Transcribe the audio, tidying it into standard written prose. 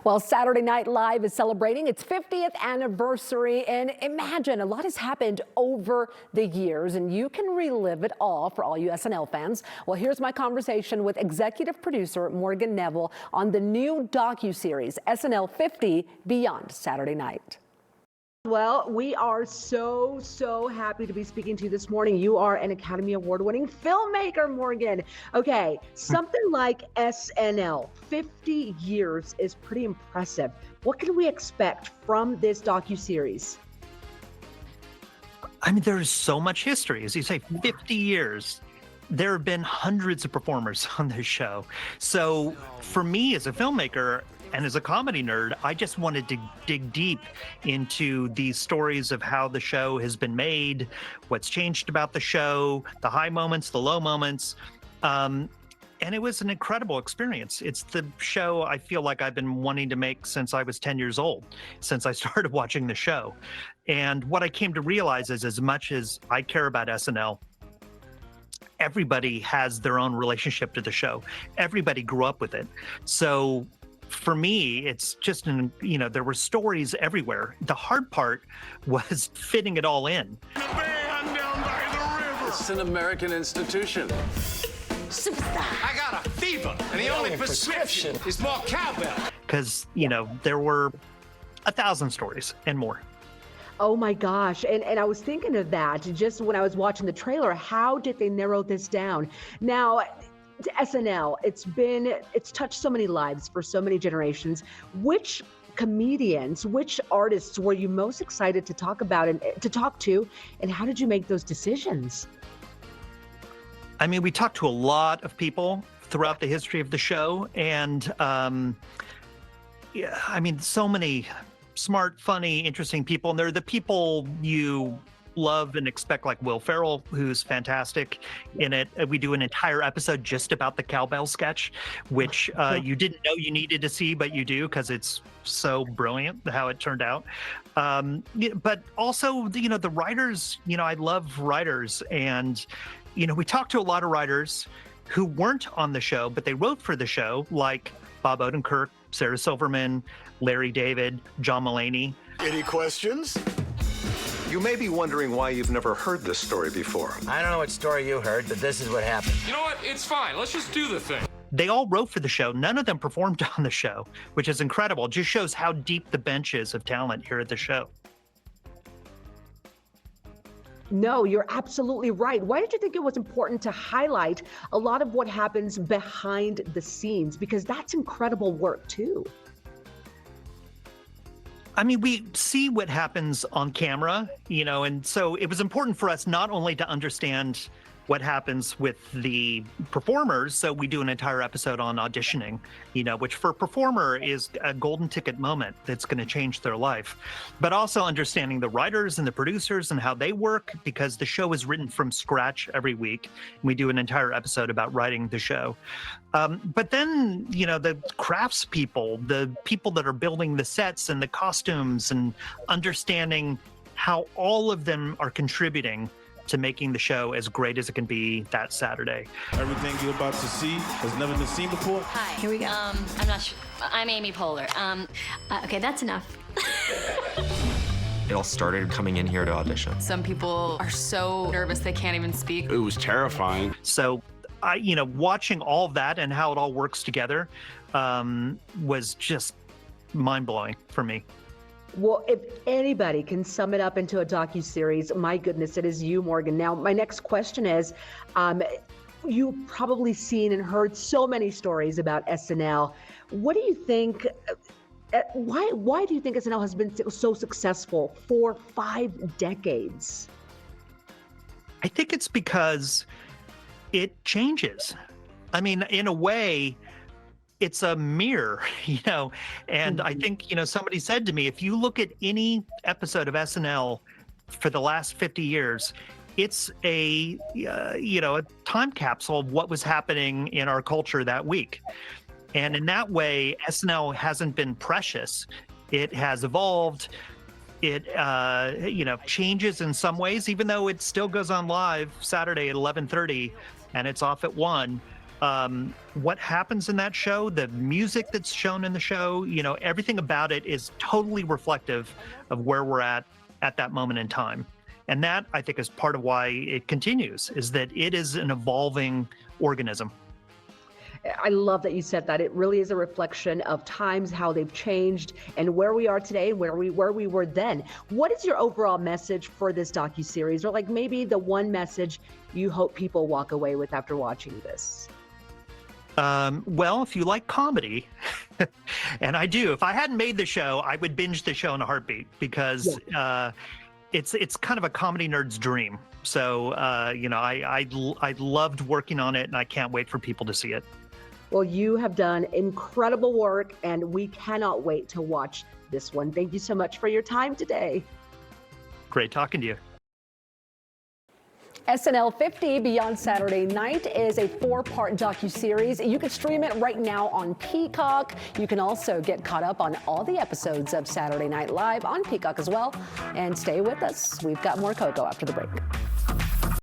Well, Saturday Night Live is celebrating its 50th anniversary, and imagine, a lot has happened over the years, and you can relive it all for all you SNL fans. Well, here's my conversation with executive producer Morgan Neville on the new docuseries SNL50 Beyond Saturday Night. Well, we are so happy to be speaking to you this morning. You are an Academy Award-winning filmmaker, Morgan. Okay, something like SNL, 50 years is pretty impressive. What can we expect from this docuseries? I mean, there's so much history. As you say, 50 years. There have been hundreds of performers on this show. So for me as a filmmaker, and as a comedy nerd, I just wanted to dig deep into these stories of how the show has been made, what's changed about the show, the high moments, the low moments. And it was an incredible experience. It's the show I feel like I've been wanting to make since I was 10 years old, since I started watching the show. And what I came to realize is, as much as I care about SNL, everybody has their own relationship to the show. Everybody grew up with it. So for me, it's just, there were stories everywhere. The hard part was fitting it all in. It's an American institution. Superstar. I got a fever, and the only prescription is more cowbell. Because, there were 1,000 stories and more. Oh my gosh, and I was thinking of that just when I was watching the trailer. How did they narrow this down? Now, SNL, it's touched so many lives for so many generations. Which comedians, which artists were you most excited to talk about and to talk to, and how did you make those decisions? I mean, we talked to a lot of people throughout the history of the show, and yeah, I mean, so many smart, funny, interesting people, and they're the people you love and expect, like Will Ferrell, who's fantastic in it. We do an entire episode just about the cowbell sketch, which you didn't know you needed to see, but you do, because it's so brilliant how it turned out. But also, the writers, I love writers, and we talked to a lot of writers who weren't on the show, but they wrote for the show, like Bob Odenkirk, Sarah Silverman, Larry David, John Mulaney. Any questions? You may be wondering why you've never heard this story before. I don't know what story you heard, but this is what happened. You know what? It's fine. Let's just do the thing. They all wrote for the show. None of them performed on the show, which is incredible. It just shows how deep the bench is of talent here at the show. No, you're absolutely right. Why did you think it was important to highlight a lot of what happens behind the scenes? Because that's incredible work too. I mean, we see what happens on camera, and so it was important for us not only to understand what happens with the performers, so we do an entire episode on auditioning, which for a performer is a golden ticket moment that's going to change their life, but also understanding the writers and the producers and how they work, because the show is written from scratch every week. We do an entire episode about writing the show. But then, the craftspeople, the people that are building the sets and the costumes, and understanding how all of them are contributing to making the show as great as it can be that Saturday. Everything you're about to see has never been seen before. Hi. Here we go. I'm not sure. I'm Amy Poehler. Okay, that's enough. It all started coming in here to audition. Some people are so nervous they can't even speak. It was terrifying. So, watching all of that and how it all works together was just mind-blowing for me. Well, if anybody can sum it up into a docuseries, my goodness, it is you, Morgan. Now, my next question is, you've probably seen and heard so many stories about SNL. What do you think, why do you think SNL has been so successful for 5 decades? I think it's because it changes. I mean, in a way, it's a mirror, and I think, somebody said to me, if you look at any episode of SNL for the last 50 years, it's a time capsule of what was happening in our culture that week. And in that way, SNL hasn't been precious. It has evolved. It, changes in some ways, even though it still goes on live Saturday at 11:30 and it's off at 1. what happens in that show, the music that's shown in the show, everything about it is totally reflective of where we're at that moment in time. And that, I think, is part of why it continues, is that it is an evolving organism. I love that you said that. It really is a reflection of times, how they've changed, and where we are today and where we were then. What is your overall message for this docuseries, or like maybe the one message you hope people walk away with after watching this? Well, if you like comedy, and I do, if I hadn't made the show, I would binge the show in a heartbeat, because it's kind of a comedy nerd's dream. So, I loved working on it, and I can't wait for people to see it. Well, you have done incredible work, and we cannot wait to watch this one. Thank you so much for your time today. Great talking to you. SNL50 Beyond Saturday Night is a 4-part docuseries. You can stream it right now on Peacock. You can also get caught up on all the episodes of Saturday Night Live on Peacock as well. And stay with us. We've got more Coco after the break.